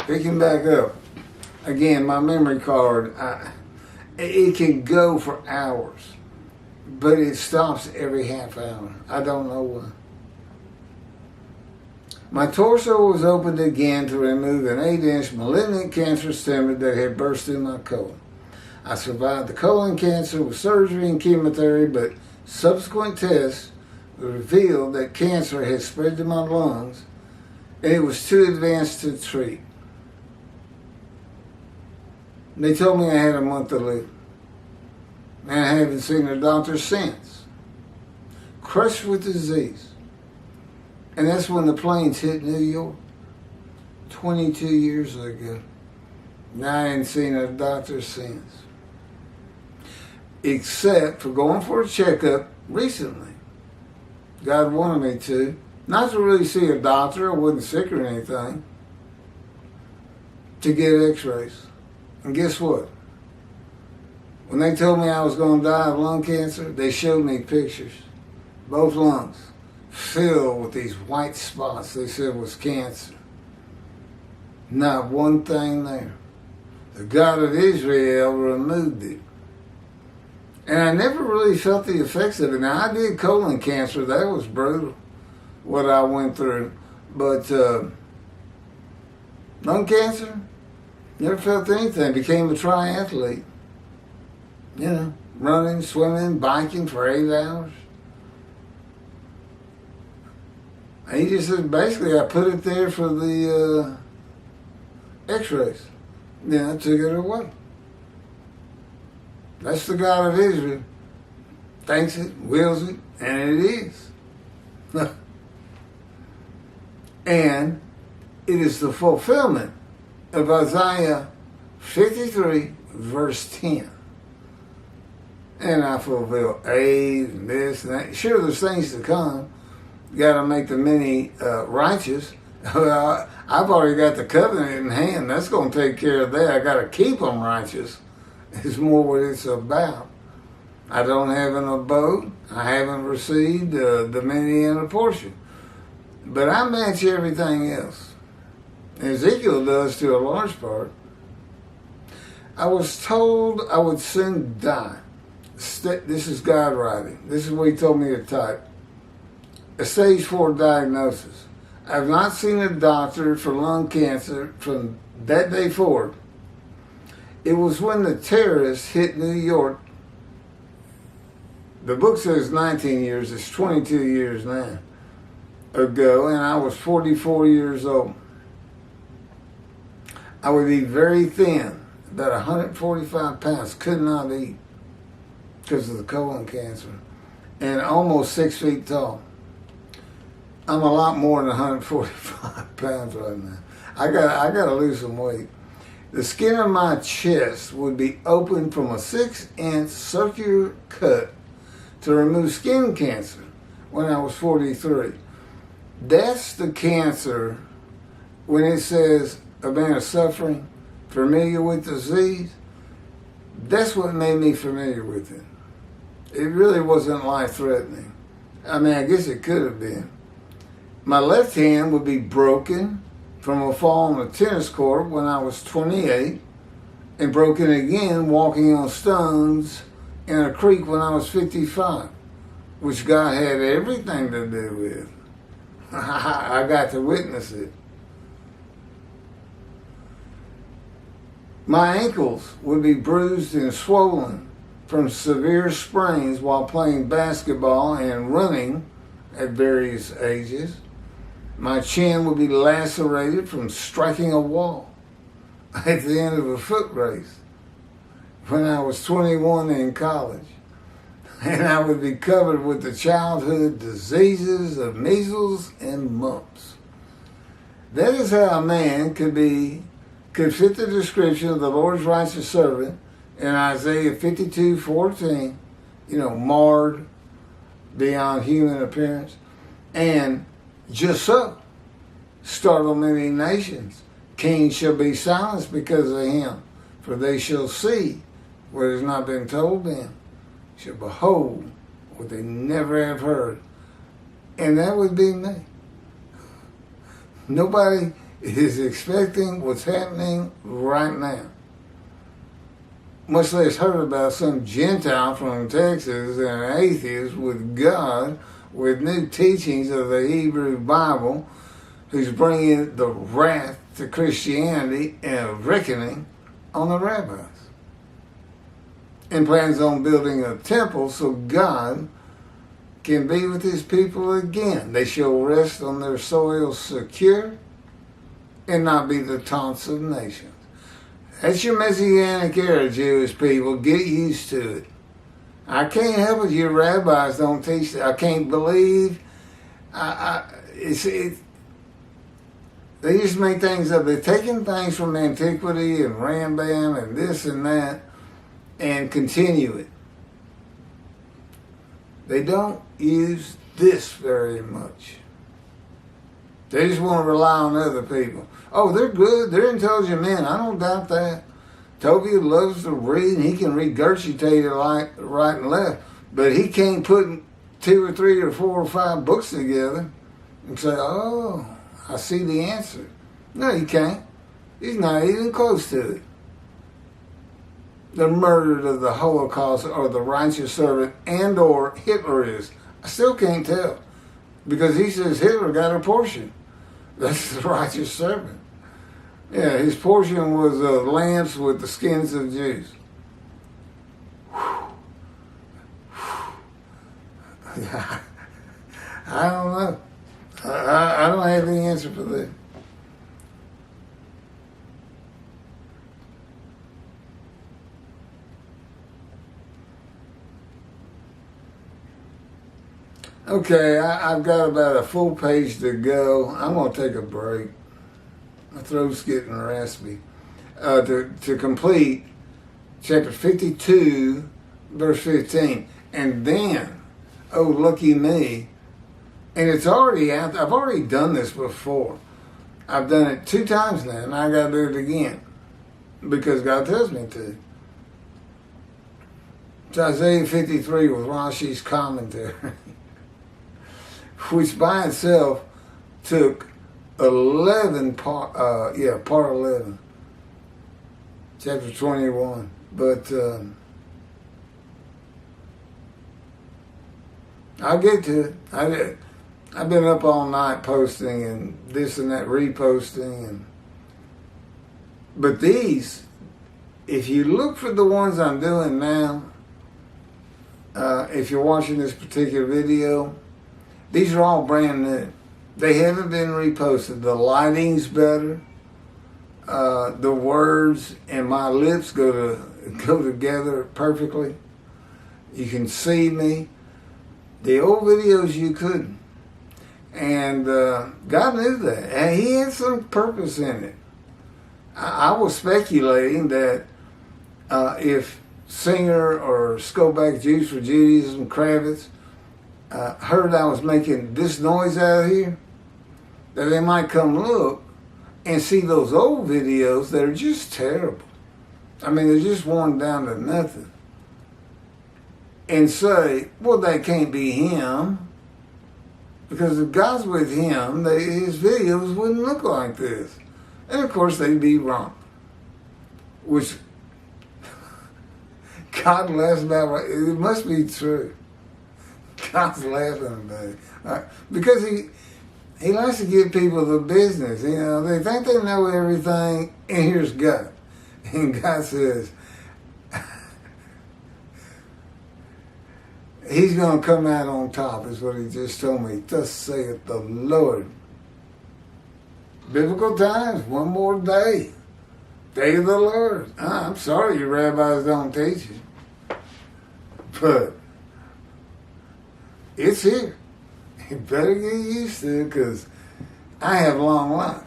Picking back up. Again, my memory card, it can go for hours, but it stops every half hour. I don't know why. My torso was opened again to remove an 8-inch malignant cancerous tumor that had burst through my colon. I survived the colon cancer with surgery and chemotherapy, but subsequent tests revealed that cancer had spread to my lungs and it was too advanced to treat. They told me I had a month to live, and I haven't seen a doctor since. Crushed with disease. And that's when the planes hit New York 22 years ago. Now I ain't seen a doctor since. Except for going for a checkup recently. God wanted me to. Not to really see a doctor, I wasn't sick or anything. To get x-rays. And guess what? When they told me I was going to die of lung cancer, they showed me pictures. Both lungs filled with these white spots they said was cancer. Not one thing there. The God of Israel removed it. And I never really felt the effects of it. Now, I did colon cancer. That was brutal, what I went through. But lung cancer, never felt anything. Became a triathlete. You know, running, swimming, biking for 8 hours. And he just said, basically, I put it there for the x-rays. Then I took it away. That's the God of Israel. Thinks it, wills it, and it is. And it is the fulfillment of Isaiah 53, verse 10. And I fulfill AIDS and this and that. Sure, there's things to come. You got to make the many righteous. Well, I've already got the covenant in hand. That's going to take care of that. I got to keep them righteous. It's more what it's about. I don't have an abode. I haven't received the many and a portion. But I match everything else. Ezekiel does to a large part. I was told I would soon die. This is God writing. This is what he told me to type. A stage 4 diagnosis. I've not seen a doctor for lung cancer from that day forward. It was when the terrorists hit New York. The book says 19 years. It's 22 years now ago, and I was 44 years old. I would be very thin, about 145 pounds, could not eat because of the colon cancer, and almost 6 feet tall. I'm a lot more than 145 pounds right now. I got to lose some weight. The skin of my chest would be open from a 6-inch circular cut to remove skin cancer when I was 43. That's the cancer when it says a man of suffering, familiar with disease. That's what made me familiar with it. It really wasn't life-threatening. I mean, I guess it could have been. My left hand would be broken from a fall on a tennis court when I was 28, and broken again walking on stones in a creek when I was 55, which God had everything to do with. I got to witness it. My ankles would be bruised and swollen from severe sprains while playing basketball and running at various ages. My chin would be lacerated from striking a wall at the end of a foot race when I was 21 in college. And I would be covered with the childhood diseases of measles and mumps. That is how a man could fit the description of the Lord's righteous servant in Isaiah 52:14, marred beyond human appearance. And just so, startle many nations. Kings shall be silenced because of him, for they shall see what has not been told them, shall behold what they never have heard. And that would be me. Nobody is expecting what's happening right now. Much less heard about some Gentile from Texas and an atheist with God, with new teachings of the Hebrew Bible, who's bringing the wrath to Christianity and a reckoning on the rabbis. And plans on building a temple so God can be with his people again. They shall rest on their soil secure and not be the taunts of nations. That's your Messianic era, Jewish people. Get used to it. I can't help it. Your rabbis don't teach that. I can't believe. They just make things up. They're taking things from antiquity and Rambam and this and that and continue it. They don't use this very much. They just want to rely on other people. Oh, they're good. They're intelligent men. I don't doubt that. Toby loves to read, and he can regurgitate it like right and left. But he can't put 2 or 3 or 4 or 5 books together and say, oh, I see the answer. No, he can't. He's not even close to it. The murder of the Holocaust or the righteous servant and or Hitler is. I still can't tell. Because he says Hitler got a portion. That's the righteous servant. Yeah, his portion was lamps with the skins of Jews. I don't know. I don't have the answer for that. Okay, I've got about a full page to go. I'm going to take a break. My throat's getting raspy. To complete chapter 52, verse 15. And then, oh, lucky me. And it's already out. I've already done this before. I've done it 2 times now, and I got to do it again. Because God tells me to. It's Isaiah 53 with Rashi's commentary. Which by itself took 11 part 11, chapter 21. But I'll get to it. I've been up all night posting and this and that, reposting, but these, if you look for the ones I'm doing now, if you're watching this particular video, these are all brand new. They haven't been reposted. The lighting's better. The words and my lips go together perfectly. You can see me. The old videos you couldn't. And God knew that. And he had some purpose in it. I was speculating that if Singer or Skoback Jews for Judaism, Kravitz, heard I was making this noise out here, that they might come look and see those old videos that are just terrible. I mean, they're just worn down to nothing. And say, well, that can't be him. Because if God's with him, his videos wouldn't look like this. And of course, they'd be wrong. Which God laughs about. It must be true. God's laughing about it. Because he likes to give people the business. You know, they think they know everything, and here's God. And God says, he's going to come out on top, is what he just told me. Thus saith the Lord. Biblical times, one more day. Day of the Lord. I'm sorry your rabbis don't teach it. But it's here. You better get used to it because I have long life.